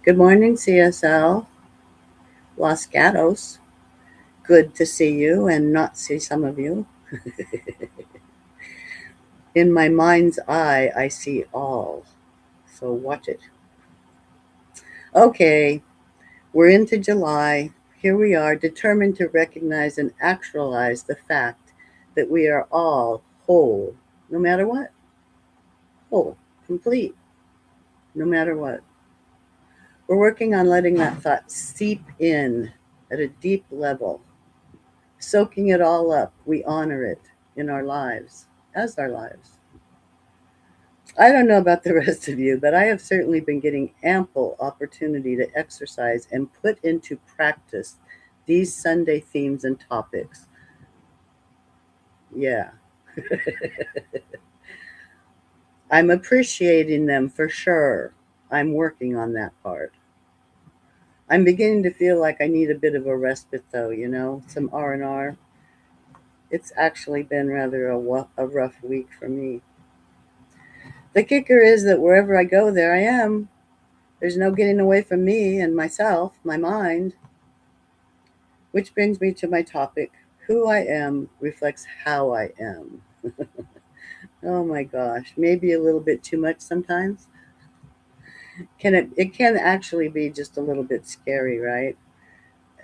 Good morning, CSL. Los Gatos. Good to see you and not see some of you. In my mind's eye, I see all. So watch it. Okay, we're into July. Here we are, determined to recognize and actualize the fact that we are all whole, no matter what. Whole, complete, no matter what. We're working on letting that thought seep in at a deep level, soaking it all up. We honor it in our lives, as our lives. I don't know about the rest of you, but I have certainly been getting ample opportunity to exercise and put into practice these Sunday themes and topics. Yeah, I'm appreciating them for sure. I'm working on that part. I'm beginning to feel like I need a bit of a respite though, some R&R. It's actually been rather a rough week for me. The kicker is that wherever I go, there I am. There's no getting away from me and myself, my mind. Which brings me to my topic. Who I am reflects how I am. Oh my gosh, maybe a little bit too much sometimes. It can actually be just a little bit scary, right?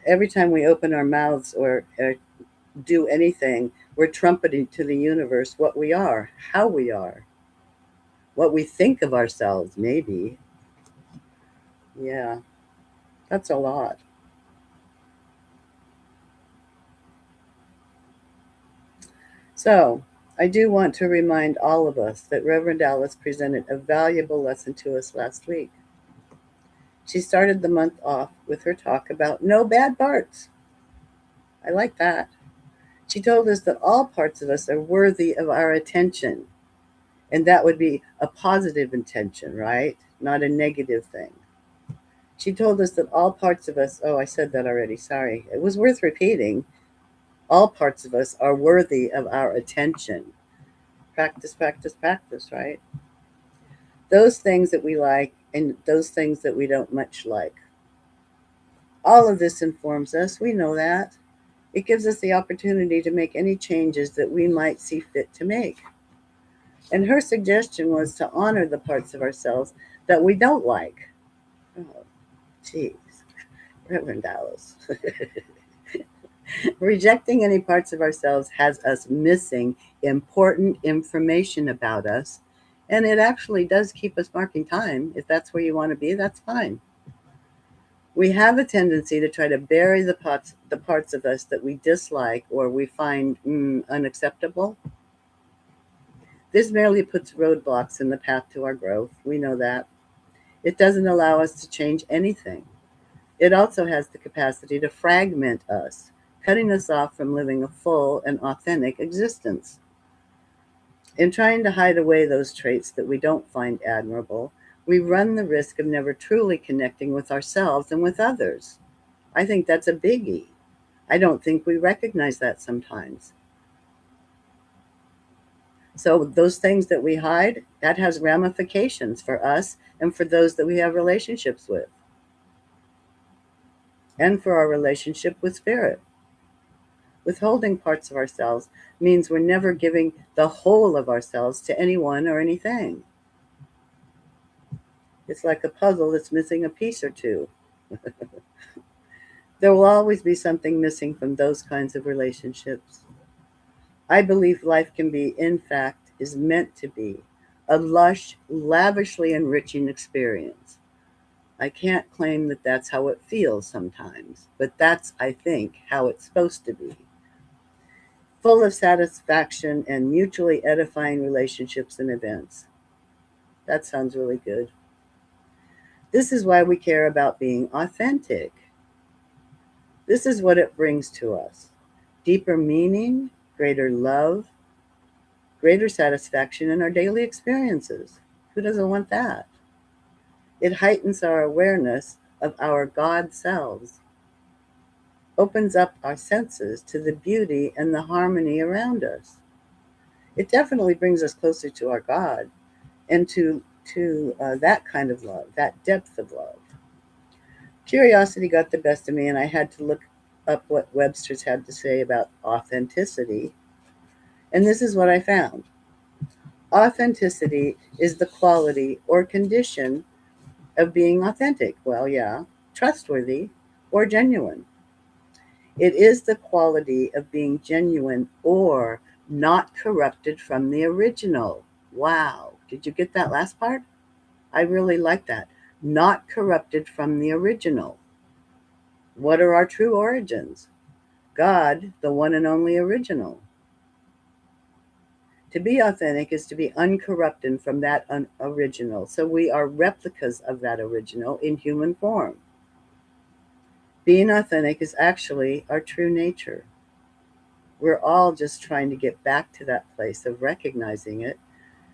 Every time we open our mouths or do anything, we're trumpeting to the universe what we are, how we are, what we think of ourselves, maybe. Yeah, that's a lot. So, I do want to remind all of us that Reverend Alice presented a valuable lesson to us last week. She started the month off with her talk about no bad parts. I like that. She told us that all parts of us are worthy of our attention, and that would be a positive intention, right? Not a negative thing. She told us that all parts of us, oh, I said that already, sorry. It was worth repeating. All parts of us are worthy of our attention. Practice, practice, practice, right? Those things that we like and those things that we don't much like. All of this informs us. We know that. It gives us the opportunity to make any changes that we might see fit to make. And her suggestion was to honor the parts of ourselves that we don't like. Oh, geez, Reverend Dallas. Rejecting any parts of ourselves has us missing important information about us. And it actually does keep us marking time. If that's where you want to be, that's fine. We have a tendency to try to bury the parts of us that we dislike or we find unacceptable. This merely puts roadblocks in the path to our growth. We know that. It doesn't allow us to change anything. It also has the capacity to fragment us, cutting us off from living a full and authentic existence. In trying to hide away those traits that we don't find admirable, we run the risk of never truly connecting with ourselves and with others. I think that's a biggie. I don't think we recognize that sometimes. So, those things that we hide, that has ramifications for us and for those that we have relationships with, and for our relationship with spirit. Withholding parts of ourselves means we're never giving the whole of ourselves to anyone or anything. It's like a puzzle that's missing a piece or two. There will always be something missing from those kinds of relationships. I believe life can be, in fact, is meant to be a lush, lavishly enriching experience. I can't claim that that's how it feels sometimes, but that's, I think, how it's supposed to be. Full of satisfaction and mutually edifying relationships and events. That sounds really good. This is why we care about being authentic. This is what it brings to us: deeper meaning, greater love, greater satisfaction in our daily experiences. Who doesn't want that? It heightens our awareness of our God selves, opens up our senses to the beauty and the harmony around us. It definitely brings us closer to our God and to that kind of love, that depth of love. Curiosity got the best of me, and I had to look up what Webster's had to say about authenticity. And this is what I found. Authenticity is the quality or condition of being authentic. Well, yeah, trustworthy or genuine. It is the quality of being genuine or not corrupted from the original. Wow. Did you get that last part? I really like that. Not corrupted from the original. What are our true origins? God, the one and only original. To be authentic is to be uncorrupted from that original. So we are replicas of that original in human form. Being authentic is actually our true nature. We're all just trying to get back to that place of recognizing it,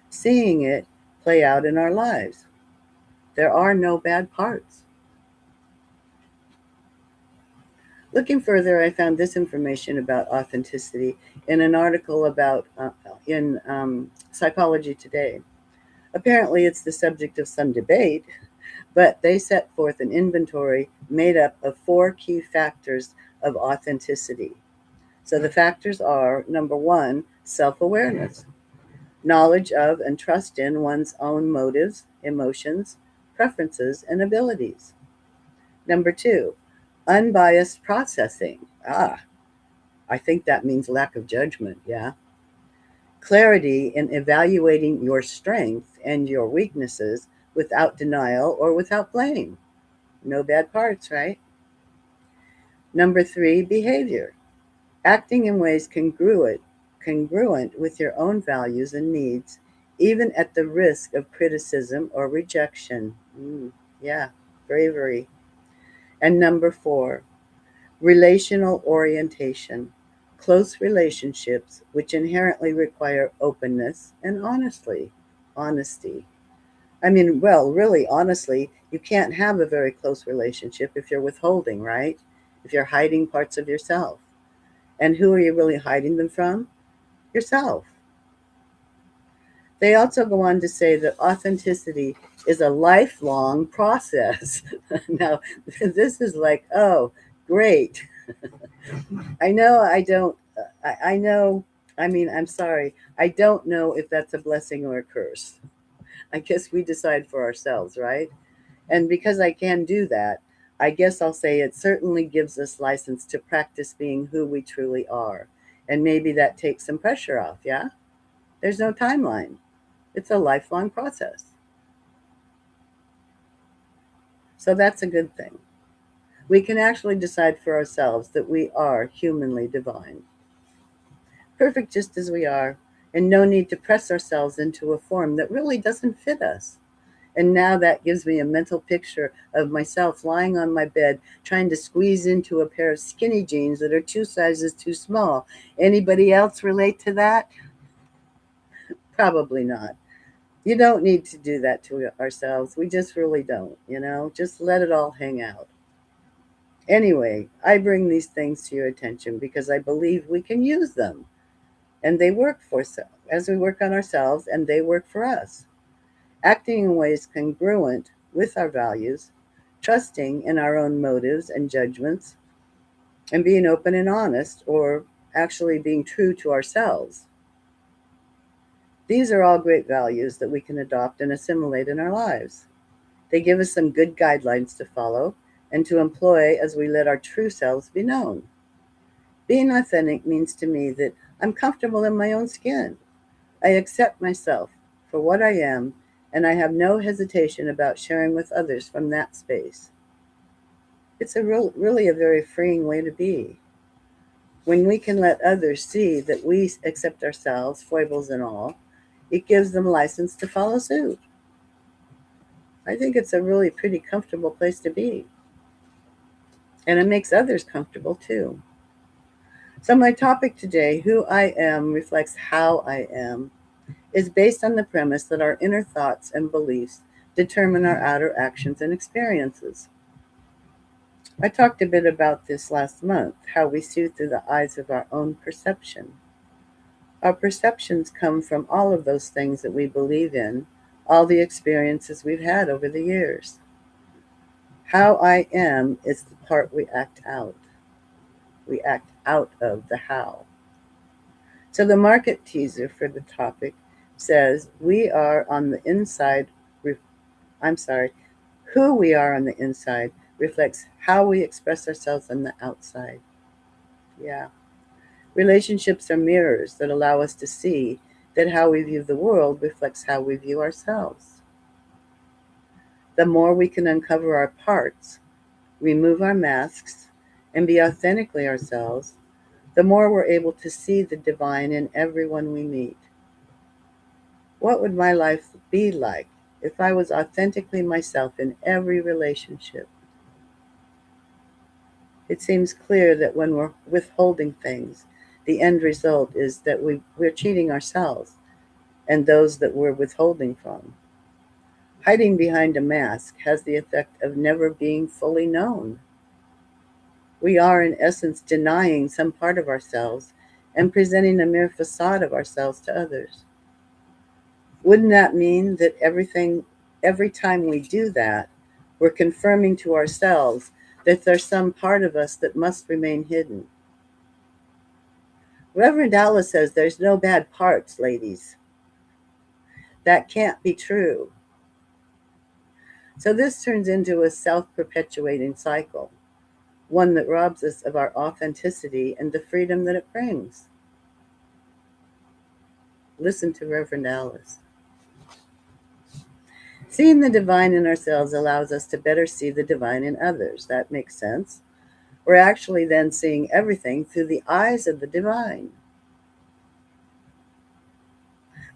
seeing it play out in our lives. There are no bad parts. Looking further, I found this information about authenticity in an article about in Psychology Today. Apparently, it's the subject of some debate, but they set forth an inventory made up of 4 key factors of authenticity. So the factors are: number one, self awareness, knowledge of and trust in one's own motives, emotions, preferences, and abilities. Number two, unbiased processing. I think that means lack of judgment, yeah. Clarity in evaluating your strength and your weaknesses without denial or without blame. No bad parts, right? Number three, behavior. Acting in ways congruent with your own values and needs, even at the risk of criticism or rejection. Yeah, bravery. And number four, relational orientation. Close relationships which inherently require openness and honesty. I mean, well, really, honestly, you can't have a very close relationship if you're withholding, right? If you're hiding parts of yourself. And who are you really hiding them from? Yourself. They also go on to say that authenticity is a lifelong process. Now, this is like, oh, great. I know I don't, I know, I mean, I'm sorry. I don't know if that's a blessing or a curse. I guess we decide for ourselves, right? And because I can do that, I guess I'll say it certainly gives us license to practice being who we truly are. And maybe that takes some pressure off, yeah? There's no timeline. It's a lifelong process. So that's a good thing. We can actually decide for ourselves that we are humanly divine, perfect just as we are, and no need to press ourselves into a form that really doesn't fit us. And now that gives me a mental picture of myself lying on my bed trying to squeeze into a pair of skinny jeans that are 2 sizes too small. Anybody else relate to that? Probably not. You don't need to do that to ourselves. We just really don't. Just let it all hang out. Anyway, I bring these things to your attention because I believe we can use them. And they work for us as we work on ourselves, and they work for us. Acting in ways congruent with our values, trusting in our own motives and judgments, and being open and honest, or actually being true to ourselves. These are all great values that we can adopt and assimilate in our lives. They give us some good guidelines to follow and to employ as we let our true selves be known. Being authentic means to me that I'm comfortable in my own skin. I accept myself for what I am, and I have no hesitation about sharing with others from that space. It's really a very freeing way to be. When we can let others see that we accept ourselves, foibles and all, it gives them license to follow suit. I think it's a really pretty comfortable place to be, and it makes others comfortable too. So, my topic today, Who I Am Reflects How I Am, is based on the premise that our inner thoughts and beliefs determine our outer actions and experiences. I talked a bit about this last month, how we see through the eyes of our own perception. Our perceptions come from all of those things that we believe in, all the experiences we've had over the years. How I am is the part we act out. We act out of the how. So the market teaser for the topic says we are on the inside. I'm sorry, who we are on the inside reflects how we express ourselves on the outside. Yeah. Relationships are mirrors that allow us to see that how we view the world reflects how we view ourselves. The more we can uncover our parts, remove our masks, and be authentically ourselves, the more we're able to see the divine in everyone we meet. What would my life be like if I was authentically myself in every relationship? It seems clear that when we're withholding things, the end result is that we're cheating ourselves and those that we're withholding from. Hiding behind a mask has the effect of never being fully known. We are, in essence, denying some part of ourselves and presenting a mere facade of ourselves to others. Wouldn't that mean that every time we do that, we're confirming to ourselves that there's some part of us that must remain hidden? Reverend Alice says there's no bad parts, ladies. That can't be true. So this turns into a self-perpetuating cycle, one that robs us of our authenticity and the freedom that it brings. Listen to Reverend Alice. Seeing the divine in ourselves allows us to better see the divine in others. That makes sense. We're actually then seeing everything through the eyes of the divine.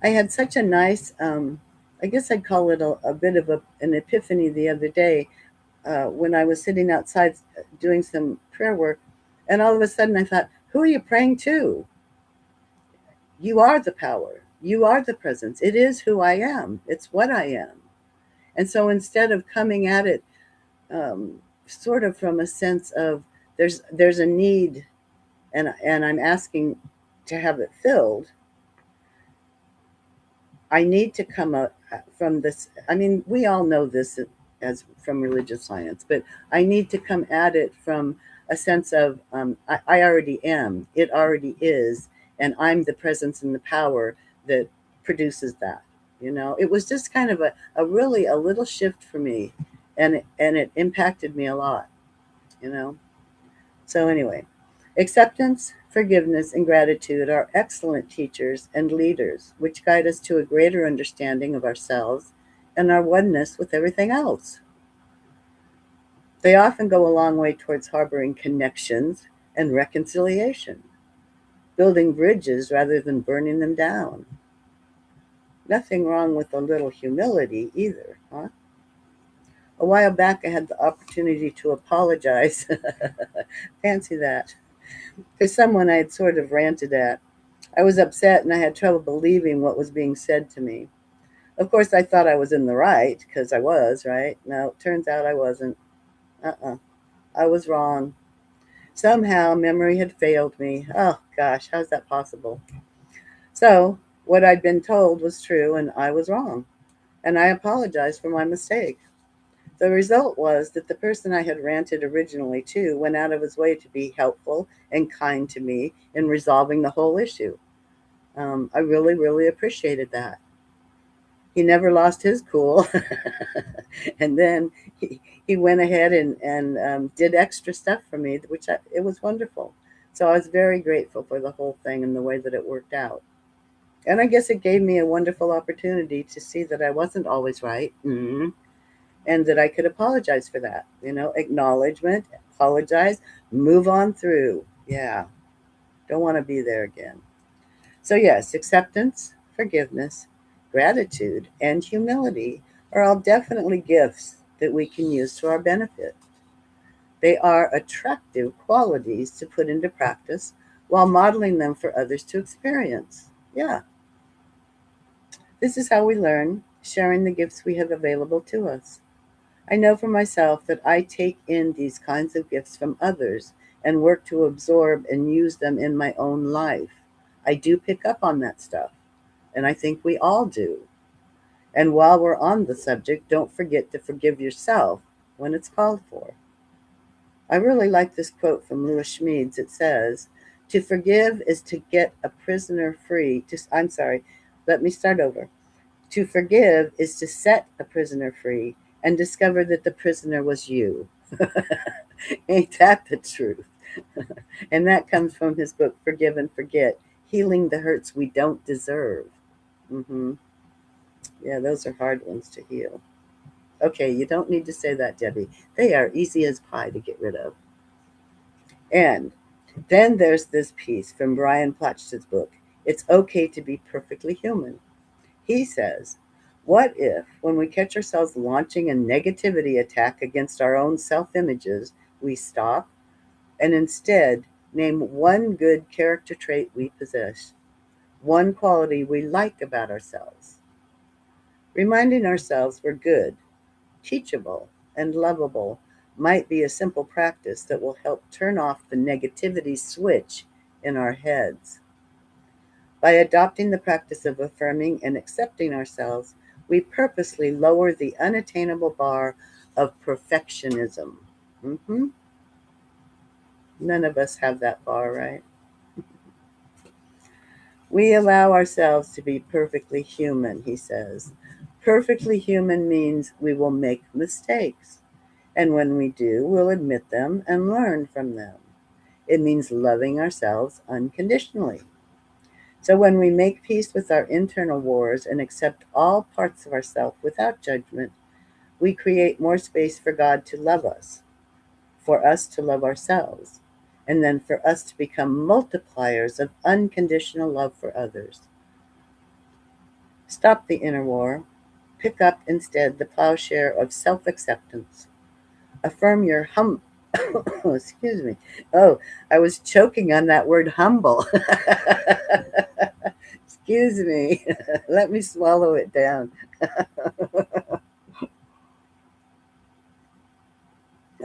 I had such a nice, I guess I'd call it a bit of an epiphany the other day when I was sitting outside doing some prayer work. And all of a sudden I thought, who are you praying to? You are the power. You are the presence. It is who I am. It's what I am. And so instead of coming at it sort of from a sense of there's a need and I'm asking to have it filled, I need to come up from this. I mean, we all know this as from religious science, but I need to come at it from a sense of I already am, it already is, and I'm the presence and the power that produces that. It was just kind of a really a little shift for me, and it impacted me a lot. You know. So anyway, acceptance, forgiveness, and gratitude are excellent teachers and leaders, which guide us to a greater understanding of ourselves and our oneness with everything else. They often go a long way towards harboring connections and reconciliation, building bridges rather than burning them down. Nothing wrong with a little humility either, huh? A while back, I had the opportunity to apologize. Fancy that. To someone I had sort of ranted at. I was upset and I had trouble believing what was being said to me. Of course, I thought I was in the right because I was, right? No, it turns out I wasn't. I was wrong. Somehow, memory had failed me. Oh, gosh, how's that possible? So, what I'd been told was true and I was wrong. And I apologized for my mistake. The result was that the person I had ranted originally to went out of his way to be helpful and kind to me in resolving the whole issue. I really, really appreciated that. He never lost his cool. And then he went ahead and did extra stuff for me, it was wonderful. So I was very grateful for the whole thing and the way that it worked out. And I guess it gave me a wonderful opportunity to see that I wasn't always right. And that I could apologize for that. Acknowledgement, apologize, move on through. Yeah, don't want to be there again. So, yes, acceptance, forgiveness, gratitude, and humility are all definitely gifts that we can use to our benefit. They are attractive qualities to put into practice while modeling them for others to experience. Yeah, this is how we learn, sharing the gifts we have available to us. I know for myself that I take in these kinds of gifts from others and work to absorb and use them in my own life. I do pick up on that stuff, and I think we all do. And while we're on the subject, don't forget to forgive yourself when it's called for. I really like this quote from Louis Schmedes. It says, "To forgive is to get a prisoner free." I'm sorry, let me start over. To forgive is to set a prisoner free and discover that the prisoner was you. Ain't that the truth? And that comes from his book, Forgive and Forget, Healing the Hurts We Don't Deserve. Hmm. Yeah, those are hard ones to heal. Okay, you don't need to say that, Debbie. They are easy as pie to get rid of. And then there's this piece from Brian Plotch's book, It's Okay to Be Perfectly Human. He says, what if, when we catch ourselves launching a negativity attack against our own self images, we stop and instead name one good character trait we possess, one quality we like about ourselves? Reminding ourselves we're good, teachable, and lovable might be a simple practice that will help turn off the negativity switch in our heads. By adopting the practice of affirming and accepting ourselves, we purposely lower the unattainable bar of perfectionism. Hmm. None of us have that bar, right? We allow ourselves to be perfectly human, he says. Perfectly human means we will make mistakes. And when we do, we'll admit them and learn from them. It means loving ourselves unconditionally. So when we make peace with our internal wars and accept all parts of ourselves without judgment, we create more space for God to love us, for us to love ourselves, and then for us to become multipliers of unconditional love for others. Stop the inner war. Pick up instead the plowshare of self-acceptance. Affirm your excuse me. Oh, I was choking on that word humble. Excuse me. Let me swallow it down.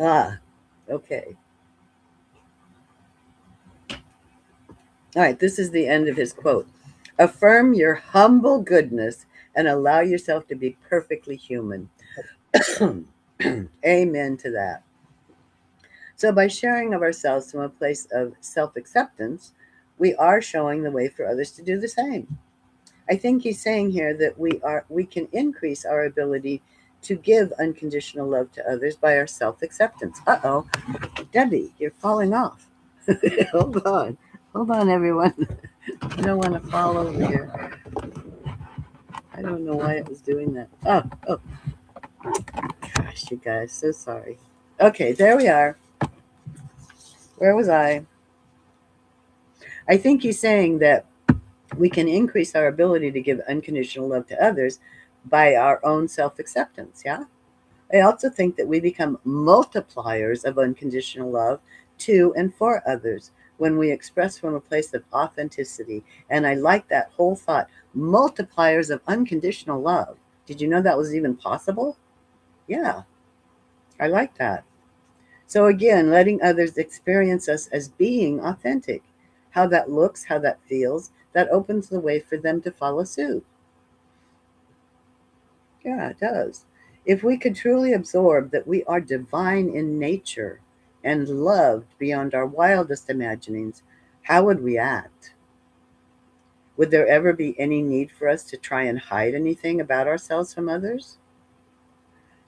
Ah, okay. All right, this is the end of his quote. Affirm your humble goodness and allow yourself to be perfectly human. Amen to that. So, by sharing of ourselves from a place of self acceptance, we are showing the way for others to do the same. I think he's saying here that we can increase our ability to give unconditional love to others by our self acceptance. Uh oh, Debbie, you're falling off. Hold on. Hold on, everyone. I don't want to fall over here. I don't know why it was doing that. Oh, gosh, you guys, so sorry. Okay, there we are. Where was I? I think he's saying that we can increase our ability to give unconditional love to others by our own self acceptance. Yeah. I also think that we become multipliers of unconditional love to and for others when we express from a place of authenticity. And I like that whole thought, multipliers of unconditional love. Did you know that was even possible? Yeah, I like that. So again, letting others experience us as being authentic, how that looks, how that feels, that opens the way for them to follow suit. Yeah, it does. If we could truly absorb that we are divine in nature and loved beyond our wildest imaginings, how would we act? Would there ever be any need for us to try and hide anything about ourselves from others?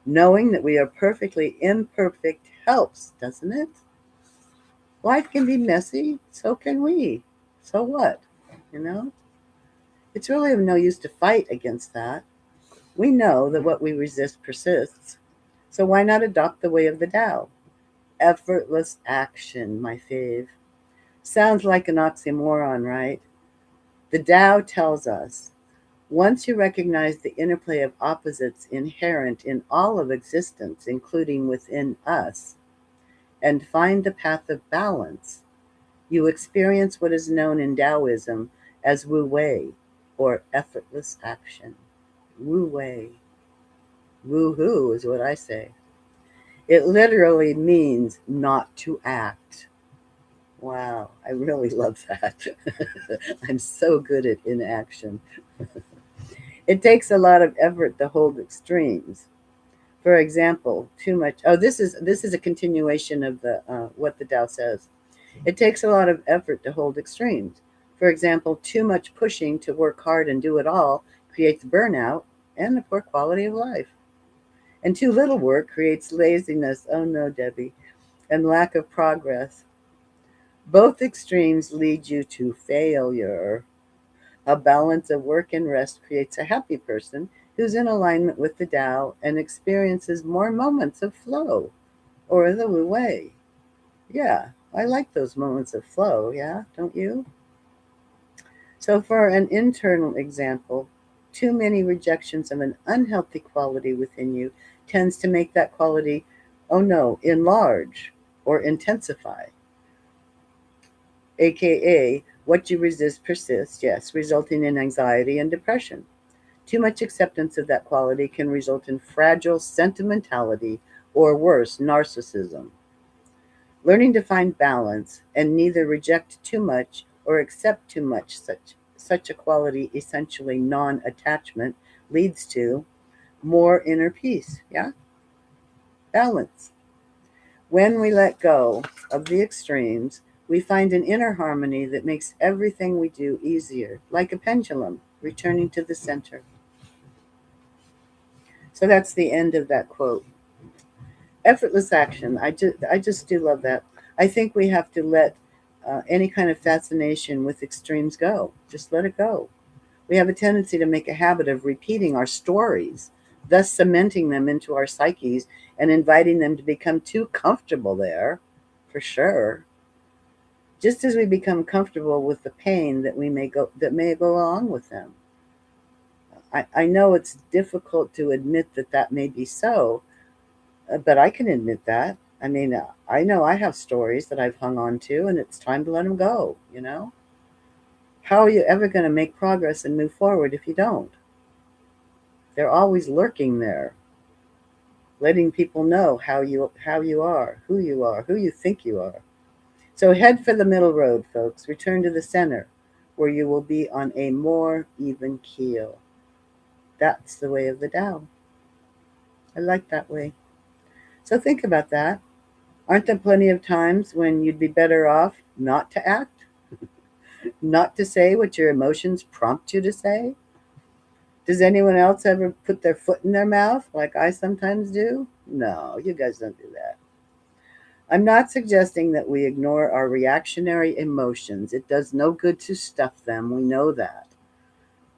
Knowing that we are perfectly imperfect helps, doesn't it? Life can be messy, so can we. So what? You know? It's really of no use to fight against that. We know that what we resist persists. So why not adopt the way of the Tao? Effortless action, my fave. Sounds like an oxymoron, right? The Tao tells us once you recognize the interplay of opposites inherent in all of existence, including within us, and find the path of balance, you experience what is known in Taoism as Wu Wei, or effortless action. Wu Wei. Woo hoo is what I say. It literally means not to act. Wow, I really love that. I'm so good at inaction. It takes a lot of effort to hold extremes. For example, too much. Oh, this is a continuation of the what the Tao says. It takes a lot of effort to hold extremes. For example, too much pushing to work hard and do it all creates burnout and a poor quality of life. And too little work creates laziness. Oh no, Debbie, and lack of progress. Both extremes lead you to failure. A balance of work and rest creates a happy person who's in alignment with the Tao and experiences more moments of flow or the Wu Wei. Yeah, I like those moments of flow, yeah, don't you? So, for an internal example, too many rejections of an unhealthy quality within you tends to make that quality, oh no, enlarge or intensify, aka what you resist persists, yes, resulting in anxiety and depression. Too much acceptance of that quality can result in fragile sentimentality or worse, narcissism. Learning to find balance and neither reject too much or accept too much such a quality, essentially non-attachment, leads to more inner peace. Yeah, balance. When we let go of the extremes, we find an inner harmony that makes everything we do easier, like a pendulum returning to the center. So that's the end of that quote. Effortless action. I just do love that. I think we have to let any kind of fascination with extremes go. Just let it go. We have a tendency to make a habit of repeating our stories, thus cementing them into our psyches and inviting them to become too comfortable there, for sure. Just as we become comfortable with the pain that may go along with them. I know it's difficult to admit that may be so, but I can admit that. I mean, I know I have stories that I've hung on to, and it's time to let them go, you know? How are you ever going to make progress and move forward if you don't? They're always lurking there, letting people know how you are, who you think you are. So head for the middle road, folks. Return to the center, where you will be on a more even keel. That's the way of the Tao. I like that way. So think about that. Aren't there plenty of times when you'd be better off not to act, not to say what your emotions prompt you to say? Does anyone else ever put their foot in their mouth like I sometimes do? No, you guys don't do that. I'm not suggesting that we ignore our reactionary emotions. It does no good to stuff them. We know that.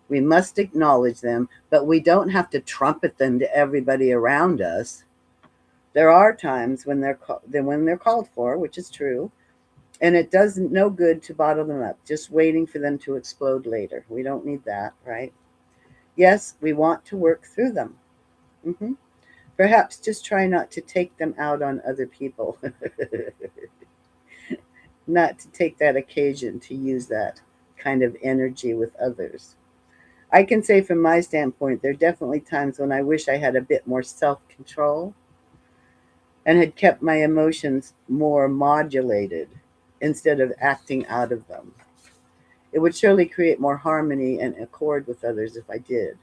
We must acknowledge them, but we don't have to trumpet them to everybody around us. There are times when they're called for, which is true, and it does no good to bottle them up, just waiting for them to explode later. We don't need that, right? Yes, we want to work through them. hmm Perhaps just try not to take them out on other people, not to take that occasion to use that kind of energy with others. I can say from my standpoint, there are definitely times when I wish I had a bit more self control and had kept my emotions more modulated instead of acting out of them. It would surely create more harmony and accord with others if I did.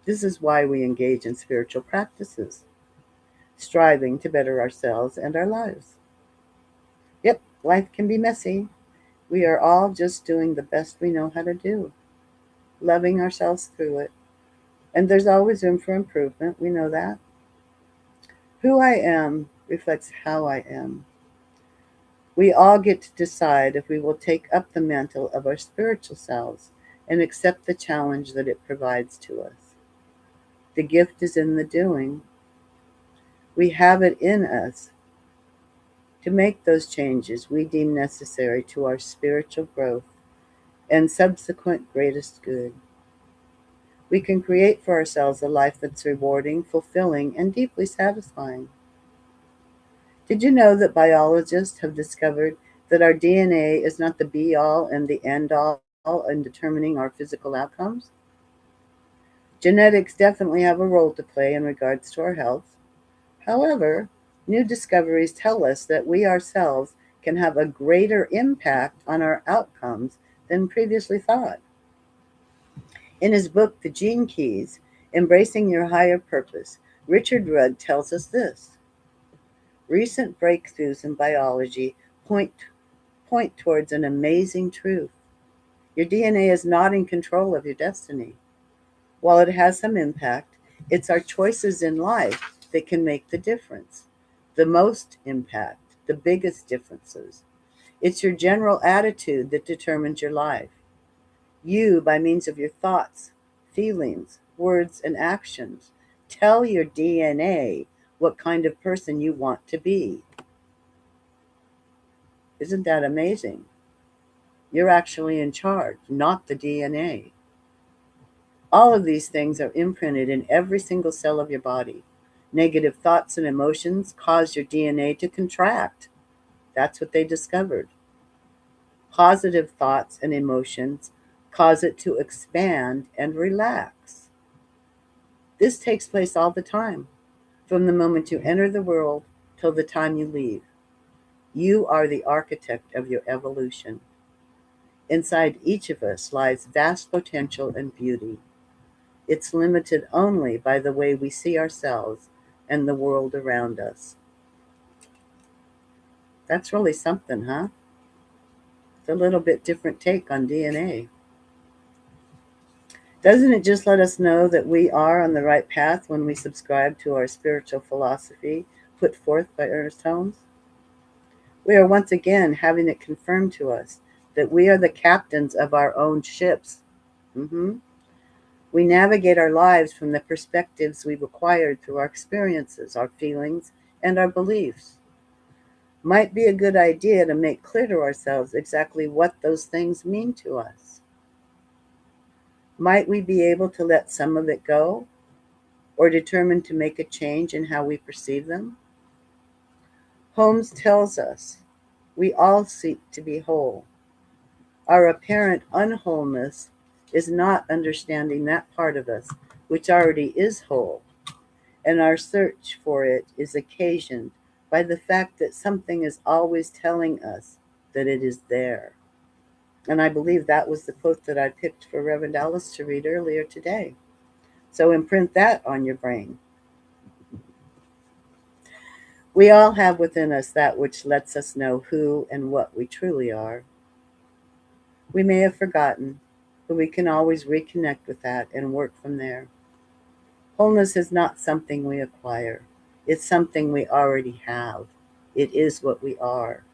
This is why we engage in spiritual practices, striving to better ourselves and our lives. Yep, life can be messy. We are all just doing the best we know how to do, loving ourselves through it. And there's always room for improvement. We know that. Who I am reflects how I am. We all get to decide if we will take up the mantle of our spiritual selves and accept the challenge that it provides to us. The gift is in the doing. We have it in us to make those changes we deem necessary to our spiritual growth and subsequent greatest good. We can create for ourselves a life that's rewarding, fulfilling, and deeply satisfying. Did you know that biologists have discovered that our DNA is not the be all and the end all in determining our physical outcomes? Genetics definitely have a role to play in regards to our health. However, new discoveries tell us that we ourselves can have a greater impact on our outcomes than previously thought. In his book, The Gene Keys, Embracing Your Higher Purpose, Richard Rudd tells us this. Recent breakthroughs in biology point towards an amazing truth. Your DNA is not in control of your destiny. While it has some impact, it's our choices in life that can make the difference. The most impact, the biggest differences. It's your general attitude that determines your life. You, by means of your thoughts, feelings, words, and actions, tell your DNA what kind of person you want to be. Isn't that amazing? You're actually in charge, not the DNA. All of these things are imprinted in every single cell of your body. Negative thoughts and emotions cause your DNA to contract. That's what they discovered. Positive thoughts and emotions cause it to expand and relax. This takes place all the time, from the moment you enter the world till the time you leave. You are the architect of your evolution. Inside each of us lies vast potential and beauty. It's limited only by the way we see ourselves and the world around us. That's really something, huh? It's a little bit different take on DNA. Doesn't it just let us know that we are on the right path when we subscribe to our spiritual philosophy put forth by Ernest Holmes? We are once again having it confirmed to us that we are the captains of our own ships. Mhm. We navigate our lives from the perspectives we've acquired through our experiences, our feelings, and our beliefs. Might be a good idea to make clear to ourselves exactly what those things mean to us. Might we be able to let some of it go, or determine to make a change in how we perceive them? Holmes tells us we all seek to be whole. Our apparent unwholeness is not understanding that part of us which already is whole, and our search for it is occasioned by the fact that something is always telling us that it is there. And I believe that was the quote that I picked for Reverend Alice to read earlier today. So imprint that on your brain. We all have within us that which lets us know who and what we truly are. We may have forgotten, but we can always reconnect with that and work from there. Wholeness is not something we acquire. It's something we already have. It is what we are.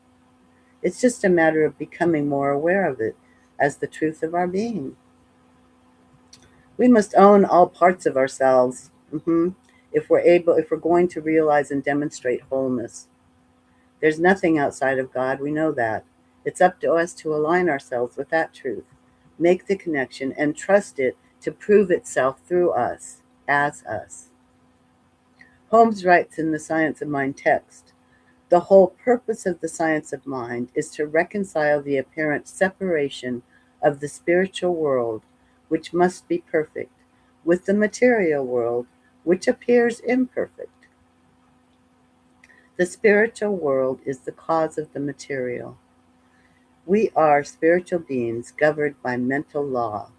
It's just a matter of becoming more aware of it as the truth of our being. We must own all parts of ourselves, if we're going to realize and demonstrate wholeness. There's nothing outside of God, we know that. It's up to us to align ourselves with that truth, make the connection, and trust it to prove itself through us, as us. Holmes writes in the Science of Mind text, the whole purpose of the science of mind is to reconcile the apparent separation of the spiritual world, which must be perfect, with the material world, which appears imperfect. The spiritual world is the cause of the material. We are spiritual beings governed by mental law.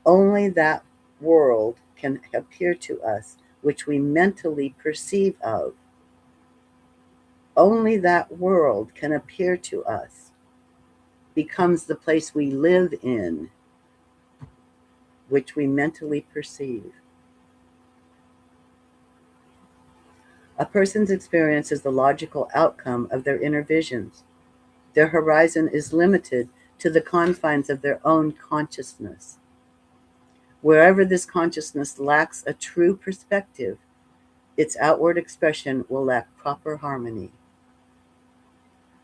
Only that world can appear to us which we mentally perceive of. Only that world can appear to us, becomes the place we live in, which we mentally perceive. A person's experience is the logical outcome of their inner visions. Their horizon is limited to the confines of their own consciousness. Wherever this consciousness lacks a true perspective, its outward expression will lack proper harmony.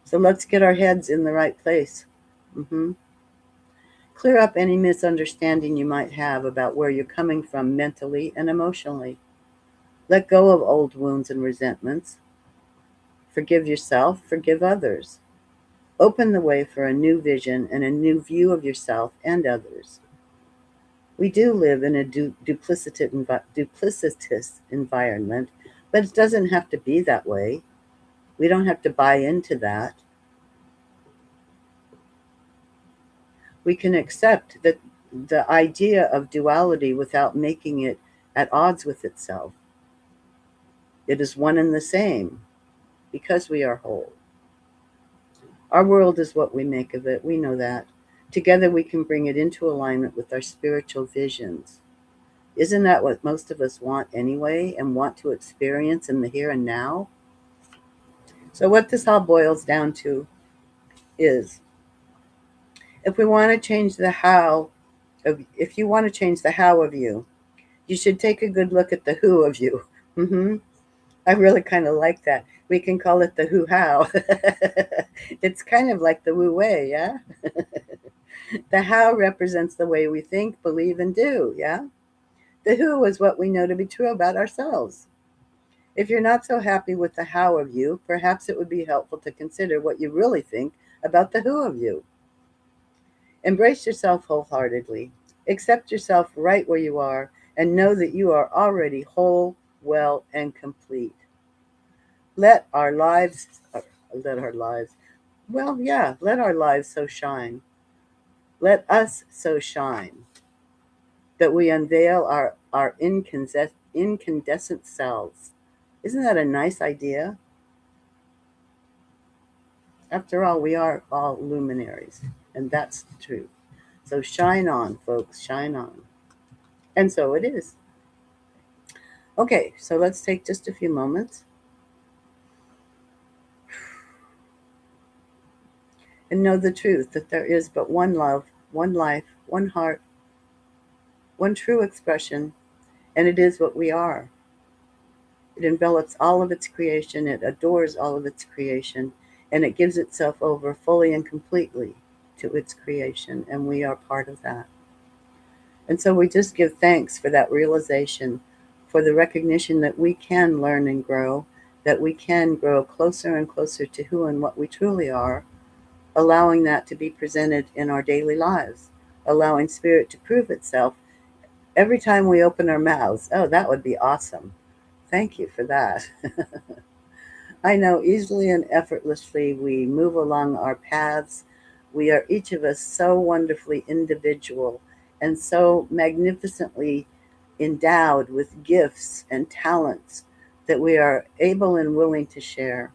So let's get our heads in the right place. Clear up any misunderstanding you might have about where you're coming from mentally and emotionally. Let go of old wounds and resentments. Forgive yourself, forgive others. Open the way for a new vision and a new view of yourself and others. We do live in a duplicitous environment, but it doesn't have to be that way. We don't have to buy into that. We can accept that the idea of duality without making it at odds with itself. It is one and the same because we are whole. Our world is what we make of it. We know that. Together we can bring it into alignment with our spiritual visions. Isn't that what most of us want anyway and want to experience in the here and now? So, what this all boils down to is if we want to change the how if you want to change the how of you, you should take a good look at the who of you. hmm I really kind of like that. We can call it the who how. It's kind of like the woo way, yeah? The how represents the way we think, believe, and do, yeah? The who is what we know to be true about ourselves. If you're not so happy with the how of you, perhaps it would be helpful to consider what you really think about the who of you. Embrace yourself wholeheartedly. Accept yourself right where you are and know that you are already whole, well, and complete. Let our lives, let our lives, well, yeah, let our lives so shine. Let us so shine that we unveil our incandescent selves. Isn't that a nice idea? After all, we are all luminaries, and that's the truth. So shine on, folks, shine on. And so it is. Okay, so let's take just a few moments and know the truth that there is but one love, one life, one heart, one true expression, and it is what we are. It envelops all of its creation, it adores all of its creation, and it gives itself over fully and completely to its creation, and we are part of that. And so we just give thanks for that realization, for the recognition that we can learn and grow, that we can grow closer and closer to who and what we truly are, allowing that to be presented in our daily lives, allowing spirit to prove itself every time we open our mouths. Oh, that would be awesome. Thank you for that. I know easily and effortlessly we move along our paths. We are each of us so wonderfully individual and so magnificently endowed with gifts and talents that we are able and willing to share.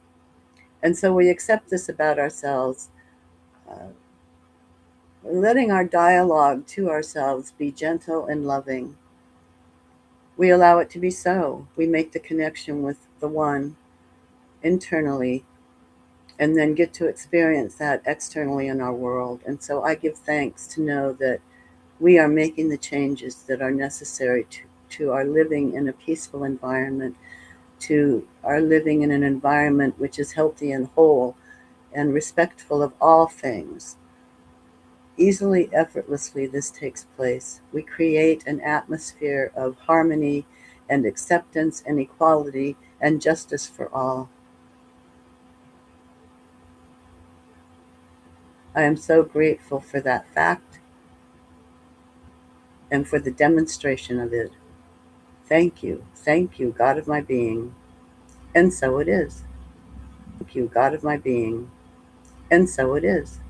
And so we accept this about ourselves, uh, letting our dialogue to ourselves be gentle and loving. We allow it to be so. We make the connection with the one internally and then get to experience that externally in our world. And so I give thanks to know that we are making the changes that are necessary to our living in a peaceful environment, to our living in an environment which is healthy and whole and respectful of all things. Easily, effortlessly, this takes place. We create an atmosphere of harmony and acceptance and equality and justice for all. I am so grateful for that fact and for the demonstration of it. Thank you, God of my being. And so it is. Thank you, God of my being. And so it is.